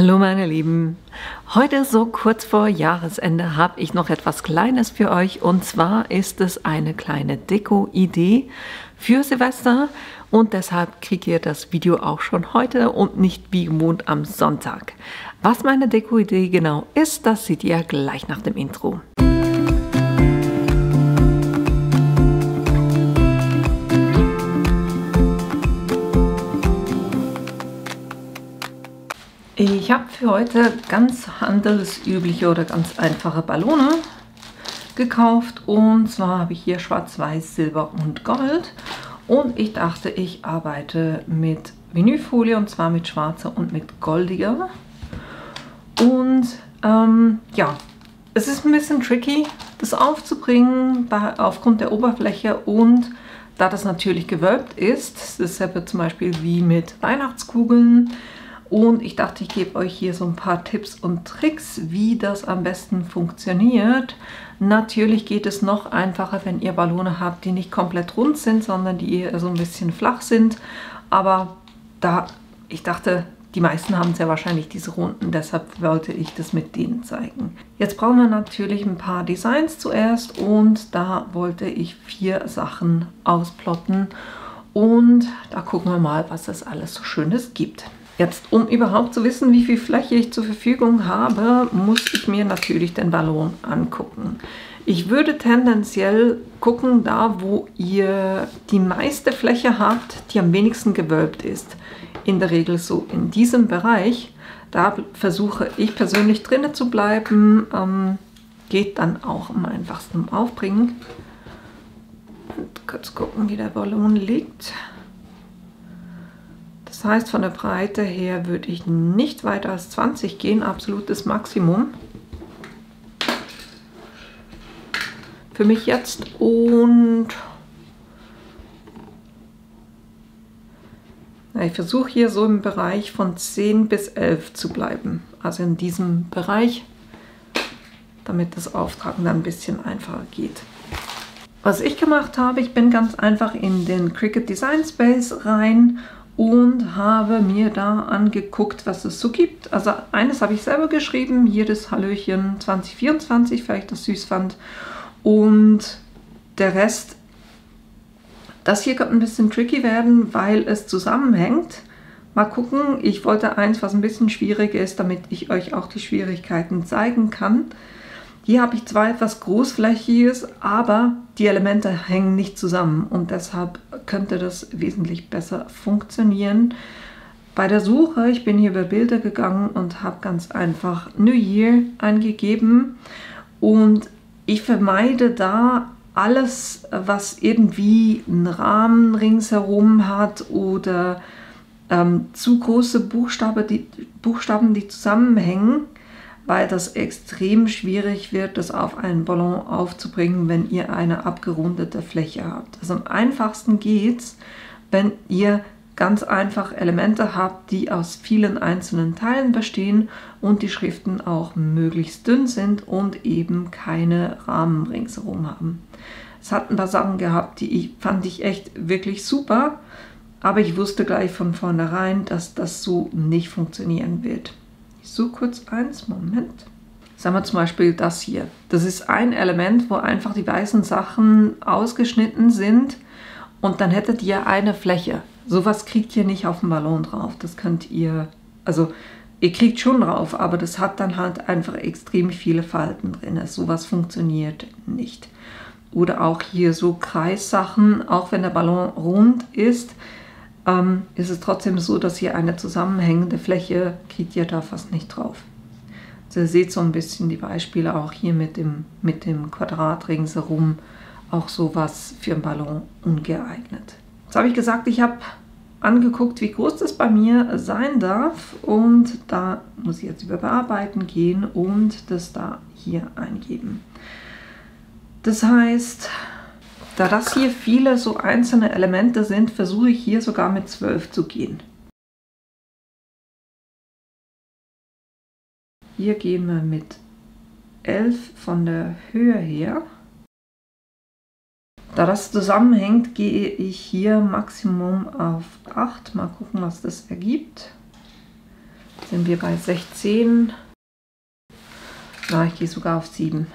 Hallo meine Lieben, heute so kurz vor Jahresende habe ich noch etwas Kleines für euch, und zwar ist es eine kleine Deko-Idee für Silvester und deshalb kriegt ihr das Video auch schon heute und nicht wie gewohnt am Sonntag. Was meine Deko-Idee genau ist, das seht ihr gleich nach dem Intro. Ich habe für heute ganz handelsübliche oder ganz einfache Ballone gekauft, und zwar habe ich hier schwarz, weiß, silber und gold, und ich dachte, ich arbeite mit Vinylfolie, und zwar mit schwarzer und mit goldiger. Und ja, es ist ein bisschen tricky, das aufzubringen aufgrund der Oberfläche, und da das natürlich gewölbt ist, dasselbe zum Beispiel wie mit Weihnachtskugeln. Und ich dachte, ich gebe euch hier so ein paar Tipps und Tricks, wie das am besten funktioniert. Natürlich geht es noch einfacher, wenn ihr Ballone habt, die nicht komplett rund sind, sondern die eher so ein bisschen flach sind. Aber ich dachte, die meisten haben sehr wahrscheinlich diese runden, deshalb wollte ich das mit denen zeigen. Jetzt brauchen wir natürlich ein paar Designs zuerst, und da wollte ich 4 Sachen ausplotten. Und da gucken wir mal, was es alles so Schönes gibt. Jetzt, um überhaupt zu wissen, wie viel Fläche ich zur Verfügung habe, muss ich mir natürlich den Ballon angucken. Ich würde tendenziell gucken, da wo ihr die meiste Fläche habt, die am wenigsten gewölbt ist. In der Regel so in diesem Bereich. Da versuche ich persönlich drinnen zu bleiben. Geht dann auch am einfachsten im Aufbringen. Und kurz gucken, wie der Ballon liegt. Das heißt, von der Breite her würde ich nicht weiter als 20 gehen, absolutes Maximum. Für mich jetzt, und ich versuche hier so im Bereich von 10 bis 11 zu bleiben. Also in diesem Bereich, damit das Auftragen dann ein bisschen einfacher geht. Was ich gemacht habe, ich bin ganz einfach in den Cricut Design Space rein und habe mir da angeguckt, was es so gibt. Also eines habe ich selber geschrieben, hier das Hallöchen 2024, weil ich das süß fand. Und der Rest, das hier kann ein bisschen tricky werden, weil es zusammenhängt. Mal gucken, ich wollte eins, was ein bisschen schwierig ist, damit ich euch auch die Schwierigkeiten zeigen kann. Hier habe ich zwar etwas Großflächiges, aber die Elemente hängen nicht zusammen, und deshalb könnte das wesentlich besser funktionieren. Bei der Suche, ich bin hier über Bilder gegangen und habe ganz einfach New Year eingegeben, und ich vermeide da alles, was irgendwie einen Rahmen ringsherum hat oder zu große Buchstaben, die zusammenhängen, weil das extrem schwierig wird, das auf einen Ballon aufzubringen, wenn ihr eine abgerundete Fläche habt. Also am einfachsten geht es, wenn ihr ganz einfach Elemente habt, die aus vielen einzelnen Teilen bestehen und die Schriften auch möglichst dünn sind und eben keine Rahmen ringsherum haben. Es hat ein paar Sachen gehabt, die fand ich echt wirklich super, aber ich wusste gleich von vornherein, dass das so nicht funktionieren wird. Ich suche kurz eins, Moment. Sagen wir zum Beispiel das hier. Das ist ein Element, wo einfach die weißen Sachen ausgeschnitten sind, und dann hättet ihr eine Fläche. Sowas kriegt ihr nicht auf dem Ballon drauf. Das könnt ihr, also ihr kriegt schon drauf, aber das hat dann halt einfach extrem viele Falten drin. Sowas funktioniert nicht. Oder auch hier so Kreissachen, auch wenn der Ballon rund ist es trotzdem so, dass hier eine zusammenhängende Fläche kriegt ihr da fast nicht drauf. Also ihr seht so ein bisschen die Beispiele auch hier mit dem Quadrat ringsherum, auch sowas für einen Ballon ungeeignet. Jetzt habe ich gesagt, ich habe angeguckt, wie groß das bei mir sein darf, und da muss ich jetzt über Bearbeiten gehen und das da hier eingeben. Das heißt, da das hier viele so einzelne Elemente sind, versuche ich hier sogar mit 12 zu gehen. Hier gehen wir mit 11 von der Höhe her. Da das zusammenhängt, gehe ich hier Maximum auf 8. Mal gucken, was das ergibt. sind wir bei 16. Na, ich gehe sogar auf 7.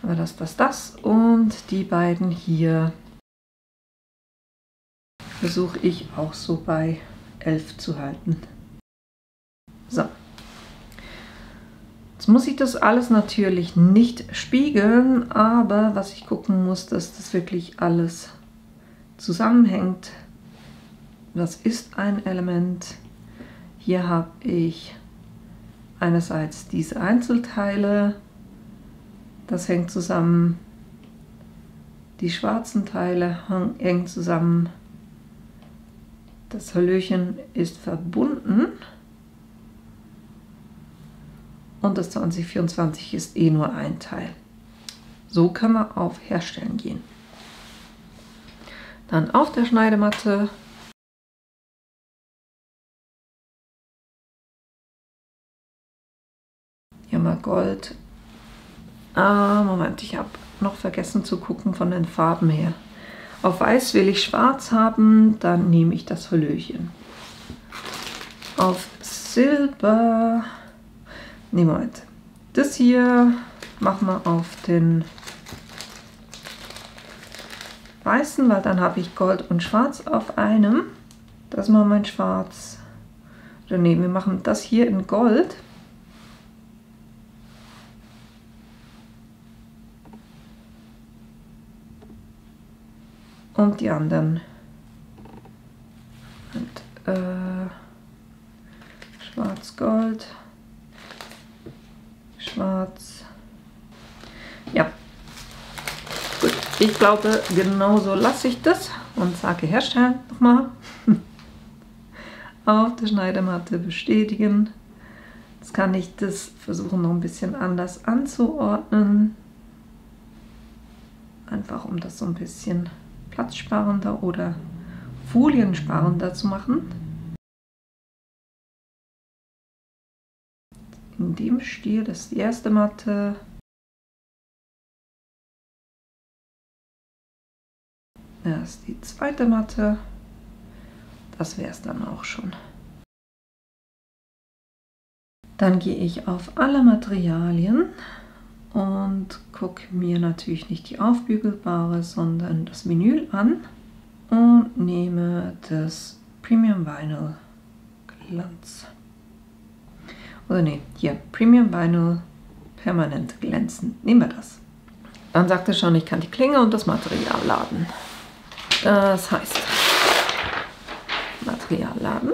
Aber das und die beiden hier versuche ich auch so bei 11 zu halten. So. Jetzt muss ich das alles natürlich nicht spiegeln, aber was ich gucken muss, dass das wirklich alles zusammenhängt. Was ist ein Element? Hier habe ich einerseits diese Einzelteile, das hängt zusammen, die schwarzen Teile hängen zusammen, das Hallöchen ist verbunden und das 2024 ist eh nur ein Teil. So können wir auf Herstellen gehen. Dann auf der Schneidematte hier mal Gold. Moment, ich habe noch vergessen zu gucken von den Farben her. Auf Weiß will ich Schwarz haben, dann nehme ich das Hallöchen. Auf Silber, nee, Moment, das hier machen wir auf den Weißen, weil dann habe ich Gold und Schwarz auf einem. Das machen wir in Schwarz. Oder nee, wir machen das hier in Gold. Und die anderen. Und, Schwarz, Gold, Schwarz. Ja, gut. Ich glaube, genauso lasse ich das und sage Herstellen nochmal. Auf der Schneidematte bestätigen. Jetzt kann ich das versuchen, noch ein bisschen anders anzuordnen. Einfach um das so ein bisschen platzsparender oder foliensparender zu machen. In dem Stil, das ist die erste Matte. Das ist die zweite Matte. Das wäre es dann auch schon. Dann gehe ich auf alle Materialien und gucke mir natürlich nicht die aufbügelbare, sondern das Vinyl an und nehme das Premium Vinyl Glanz. Oder nee, hier, Premium Vinyl permanent glänzend. Nehmen wir das. Dann sagt er schon, ich kann die Klinge und das Material laden. Das heißt, Material laden.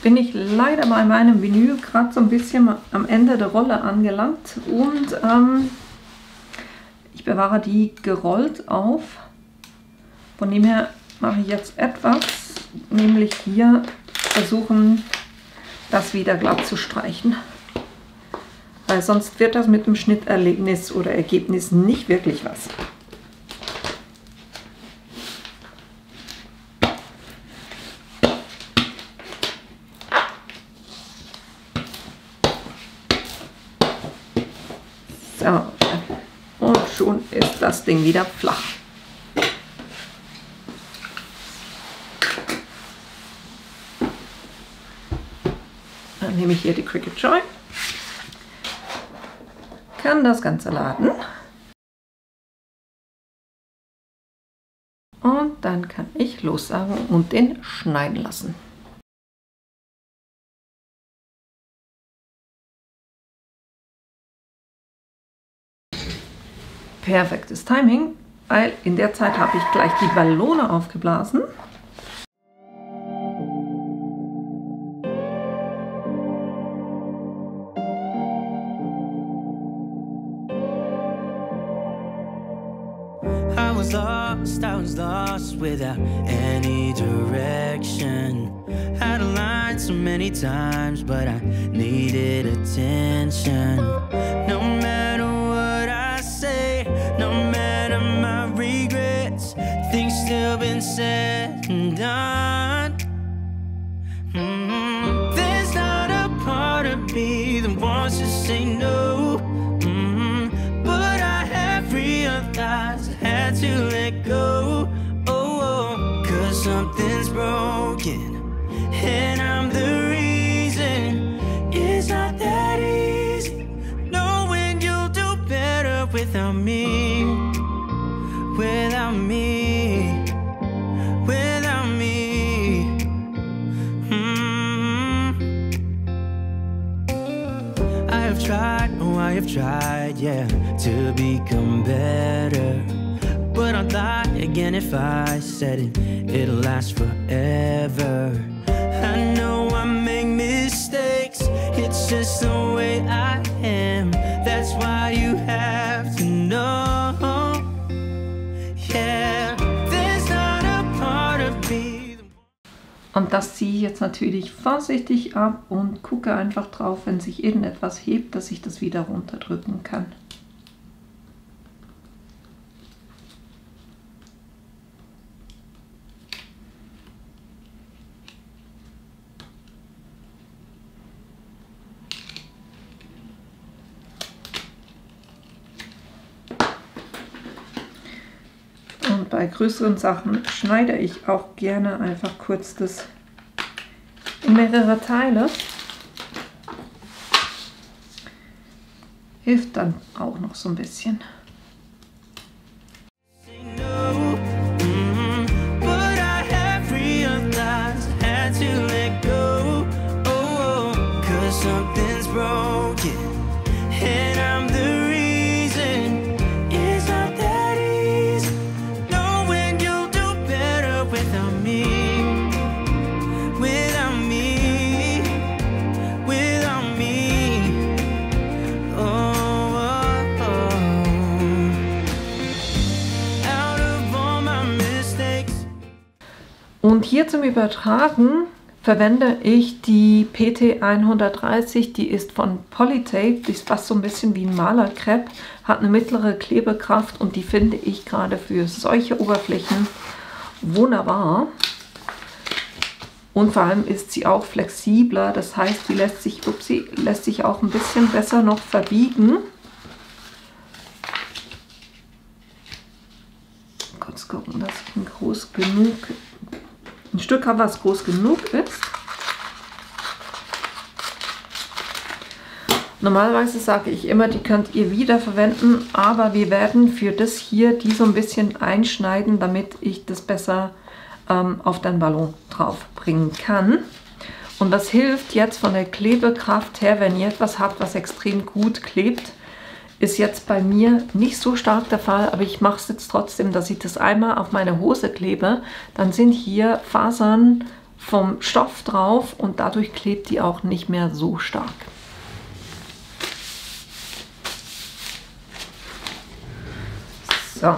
Bin ich leider bei meinem Vinyl gerade so ein bisschen am Ende der Rolle angelangt und ich bewahre die gerollt auf. Von dem her mache ich jetzt etwas, nämlich hier versuchen, das wieder glatt zu streichen. Weil sonst wird das mit dem Schnitterlebnis oder Ergebnis nicht wirklich was. So, und schon ist das Ding wieder flach. Dann nehme ich hier die Cricut Joy, kann das Ganze laden und dann kann ich lossagen und den schneiden lassen. Perfektes Timing, weil in der Zeit habe ich gleich die Ballone aufgeblasen. I was lost without any direction. Had a line so many times, but I needed attention. No matter what I say, no matter my regrets, things still been said and done. There's not a part of me that wants to say no. But I have realized I had to let go. Oh, 'cause something's broken. tried, yeah, to become better. But I'd lie again if I said it'll last forever. I know I make mistakes, it's just the way I am. That's why you have to know, yeah, there's not a part of me. Und das ziehe ich jetzt natürlich vorsichtig ab und gucke einfach drauf, wenn sich irgendetwas hebt, dass ich das wieder runterdrücken kann. Und bei größeren Sachen schneide ich auch gerne einfach kurz das in mehrere Teile. Hilft dann auch noch so ein bisschen. Und hier zum Übertragen verwende ich die PT 130, die ist von Polytape, die ist fast so ein bisschen wie ein Malerkrepp, hat eine mittlere Klebekraft und die finde ich gerade für solche Oberflächen wunderbar. Und vor allem ist sie auch flexibler, das heißt, sie lässt sich auch ein bisschen besser noch verbiegen. Kurz gucken, dass ich ein Stück habe, was groß genug ist. Normalerweise sage ich immer, die könnt ihr wieder verwenden, aber wir werden für das hier die so ein bisschen einschneiden, damit ich das besser auf den Ballon drauf bringen kann. Und das hilft jetzt von der Klebekraft her, wenn ihr etwas habt, was extrem gut klebt. Ist jetzt bei mir nicht so stark der Fall, aber ich mache es jetzt trotzdem, dass ich das einmal auf meine Hose klebe. Dann sind hier Fasern vom Stoff drauf und dadurch klebt die auch nicht mehr so stark. So,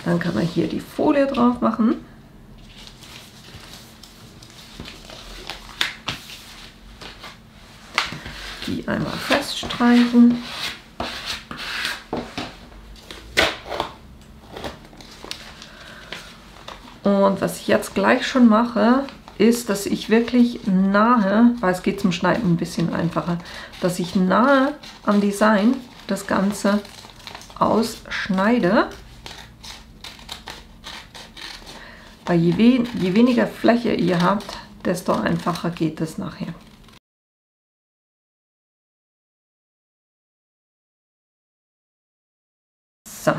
dann kann man hier die Folie drauf machen. Die einmal feststreichen. Und was ich jetzt gleich schon mache, ist, dass ich wirklich nahe, weil es geht zum Schneiden ein bisschen einfacher, dass ich nahe am Design das Ganze ausschneide. Weil je weniger Fläche ihr habt, desto einfacher geht es nachher. So,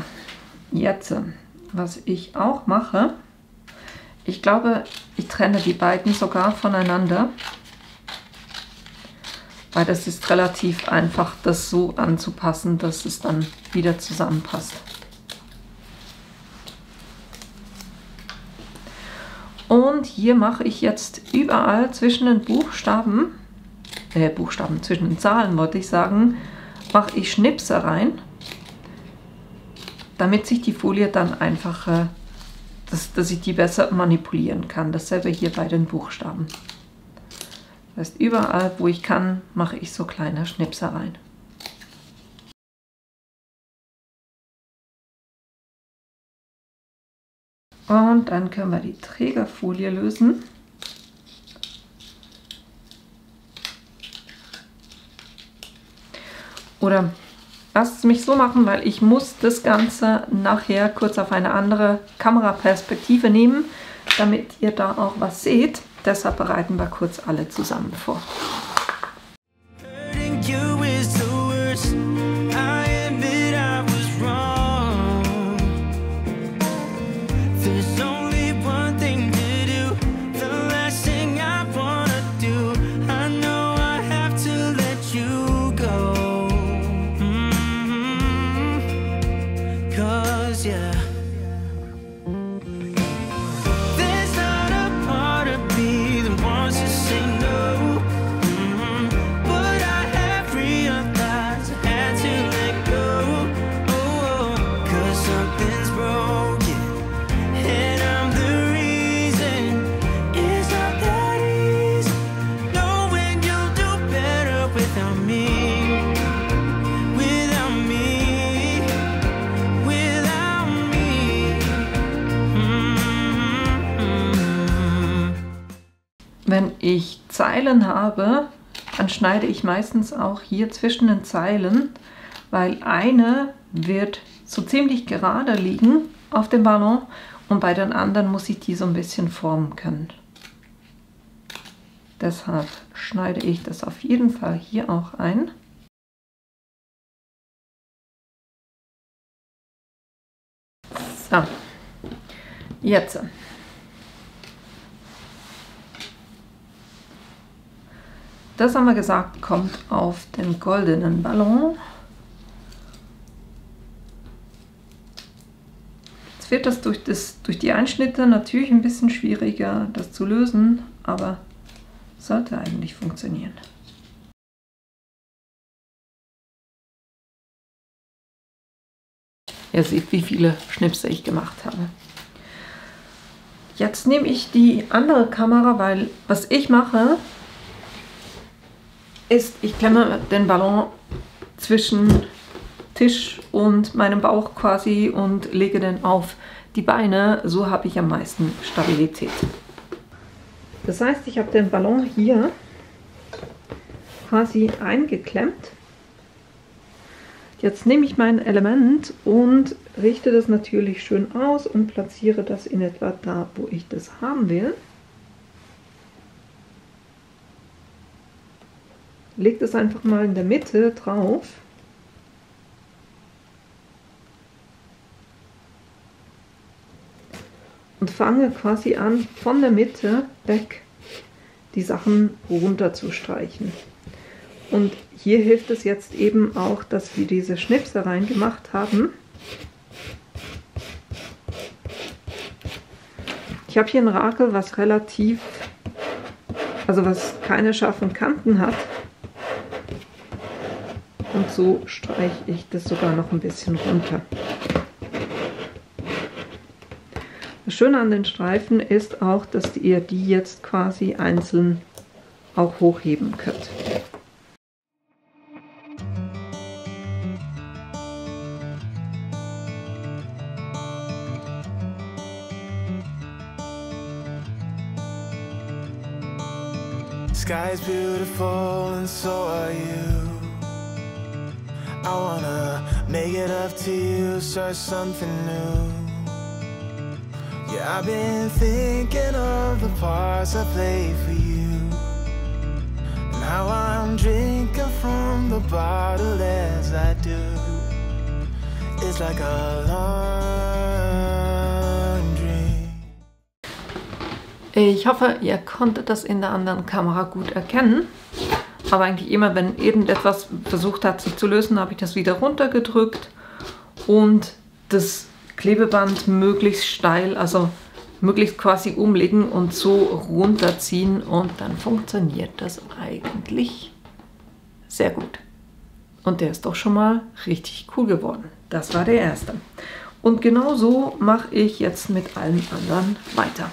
jetzt, was ich auch mache, ich glaube, ich trenne die beiden sogar voneinander, weil das ist relativ einfach, das so anzupassen, dass es dann wieder zusammenpasst. Und hier mache ich jetzt überall zwischen den Buchstaben, zwischen den Zahlen wollte ich sagen, mache ich Schnipse rein, damit sich die Folie dann einfach, dass ich die besser manipulieren kann. Dasselbe hier bei den Buchstaben. Das heißt, überall, wo ich kann, mache ich so kleine Schnipse rein. Und dann können wir die Trägerfolie lösen. Oder lasst es mich so machen, weil ich muss das Ganze nachher kurz auf eine andere Kameraperspektive nehmen, damit ihr da auch was seht. Deshalb bereiten wir kurz alle zusammen vor. You wenn ich Zeilen habe, dann schneide ich meistens auch hier zwischen den Zeilen, weil eine wird so ziemlich gerade liegen auf dem Ballon und bei den anderen muss ich die so ein bisschen formen können. Deshalb schneide ich das auf jeden Fall hier auch ein. So, jetzt. Das haben wir gesagt, kommt auf den goldenen Ballon. Jetzt wird das durch die Einschnitte natürlich ein bisschen schwieriger, das zu lösen, aber sollte eigentlich funktionieren. Ihr seht, wie viele Schnipse ich gemacht habe. Jetzt nehme ich die andere Kamera, weil was ich mache, ist, ich klemme den Ballon zwischen Tisch und meinem Bauch quasi und lege den auf die Beine. So habe ich am meisten Stabilität. Das heißt, ich habe den Ballon hier quasi eingeklemmt. Jetzt nehme ich mein Element und richte das natürlich schön aus und platziere das in etwa da, wo ich das haben will. Lege das einfach mal in der Mitte drauf. Und fange quasi an, von der Mitte weg die Sachen runter zu streichen. Und hier hilft es jetzt eben auch, dass wir diese Schnipse reingemacht haben. Ich habe hier ein Rakel, was was keine scharfen Kanten hat. Und so streiche ich das sogar noch ein bisschen runter. Das Schöne an den Streifen ist auch, dass ihr die jetzt quasi einzeln auch hochheben könnt. Sky's beautiful and so are you. I wanna make it up to you, start something new. Yeah, I've been thinking of the parts I played for you, and how I'm drinking from the bottle as I do. It's like a long dream. Ich hoffe, ihr konntet das in der anderen Kamera gut erkennen. Aber eigentlich immer, wenn irgendetwas versucht hat, sich zu lösen, habe ich das wieder runtergedrückt und das Klebeband möglichst steil, also möglichst quasi umlegen und so runterziehen und dann funktioniert das eigentlich sehr gut. Und der ist doch schon mal richtig cool geworden. Das war der erste. Und genau so mache ich jetzt mit allen anderen weiter.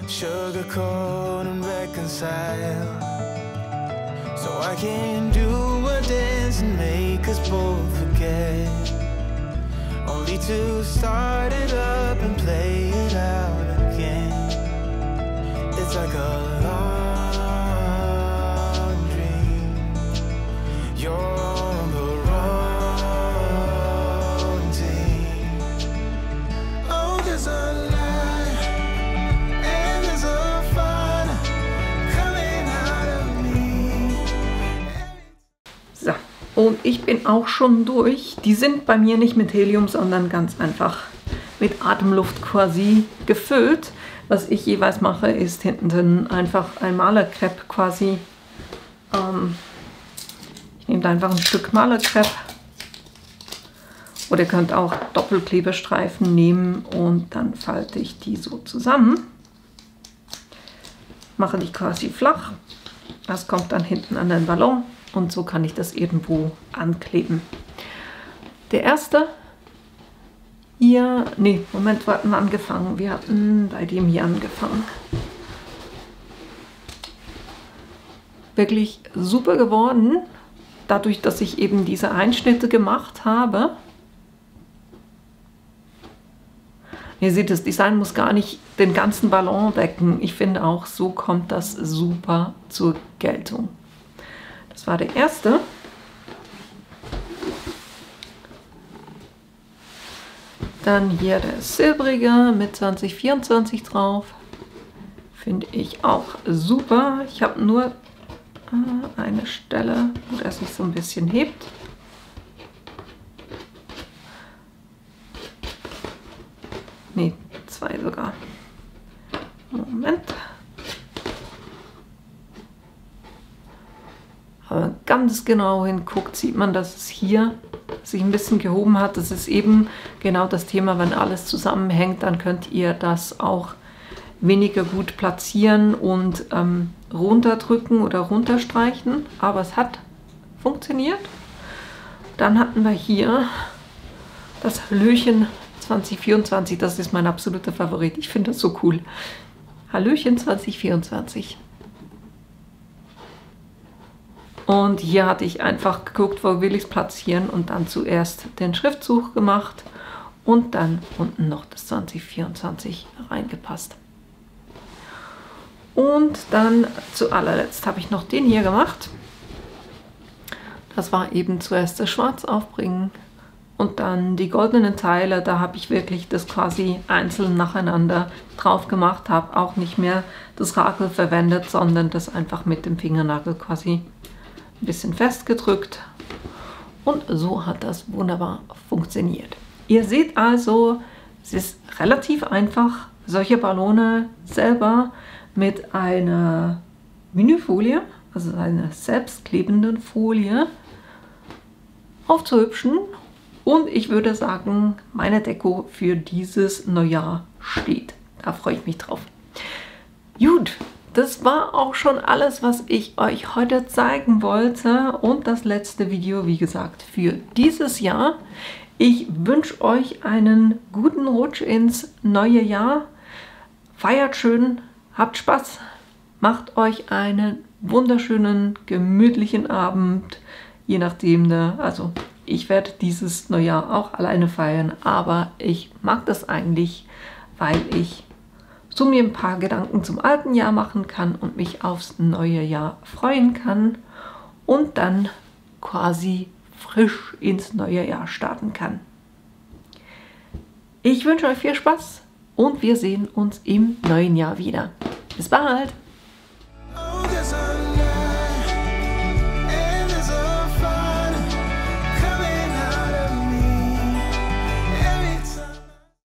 Sugarcoat and reconcile, so I can do a dance and make us both forget, only to start it up and play it out again. It's like a long dream. You're on the wrong team. Oh, there's a und ich bin auch schon durch. Die sind bei mir nicht mit Helium, sondern ganz einfach mit Atemluft quasi gefüllt. Was ich jeweils mache, ist hinten drin einfach ein Malerkrepp quasi. Ich nehme einfach ein Stück Malerkrepp. Oder ihr könnt auch Doppelklebestreifen nehmen und dann falte ich die so zusammen. Mache die quasi flach. Das kommt dann hinten an den Ballon und so kann ich das irgendwo ankleben. Der erste hier, nee, Moment, wir hatten angefangen. Wir hatten bei dem hier angefangen. Wirklich super geworden, dadurch, dass ich eben diese Einschnitte gemacht habe. Ihr seht, das Design muss gar nicht den ganzen Ballon decken. Ich finde auch, so kommt das super zur Geltung. Das war der erste. Dann hier der silbrige mit 2024 drauf. Finde ich auch super. Ich habe nur eine Stelle, wo er sich so ein bisschen hebt. Ne, zwei sogar. Moment. Aber ganz genau hinguckt, sieht man, dass es hier sich ein bisschen gehoben hat. Das ist eben genau das Thema, wenn alles zusammenhängt, dann könnt ihr das auch weniger gut platzieren und runterdrücken oder runterstreichen. Aber es hat funktioniert. Dann hatten wir hier das Hallöchen 2024, das ist mein absoluter Favorit. Ich finde das so cool. Hallöchen 2024. Und hier hatte ich einfach geguckt, wo will ich es platzieren und dann zuerst den Schriftzug gemacht und dann unten noch das 2024 reingepasst. Und dann zu allerletzt habe ich noch den hier gemacht. Das war eben zuerst das Schwarz aufbringen. Und dann die goldenen Teile, da habe ich wirklich das quasi einzeln nacheinander drauf gemacht, habe auch nicht mehr das Rakel verwendet, sondern das einfach mit dem Fingernagel quasi ein bisschen festgedrückt. Und so hat das wunderbar funktioniert. Ihr seht also, es ist relativ einfach, solche Ballone selber mit einer Vinylfolie, also einer selbstklebenden Folie, aufzuhübschen. Und ich würde sagen, meine Deko für dieses Neujahr steht. Da freue ich mich drauf. Gut, das war auch schon alles, was ich euch heute zeigen wollte. Und das letzte Video, wie gesagt, für dieses Jahr. Ich wünsche euch einen guten Rutsch ins neue Jahr. Feiert schön, habt Spaß, macht euch einen wunderschönen, gemütlichen Abend. Je nachdem, ne, also ich werde dieses Neujahr auch alleine feiern, aber ich mag das eigentlich, weil ich so mir ein paar Gedanken zum alten Jahr machen kann und mich aufs neue Jahr freuen kann und dann quasi frisch ins neue Jahr starten kann. Ich wünsche euch viel Spaß und wir sehen uns im neuen Jahr wieder. Bis bald!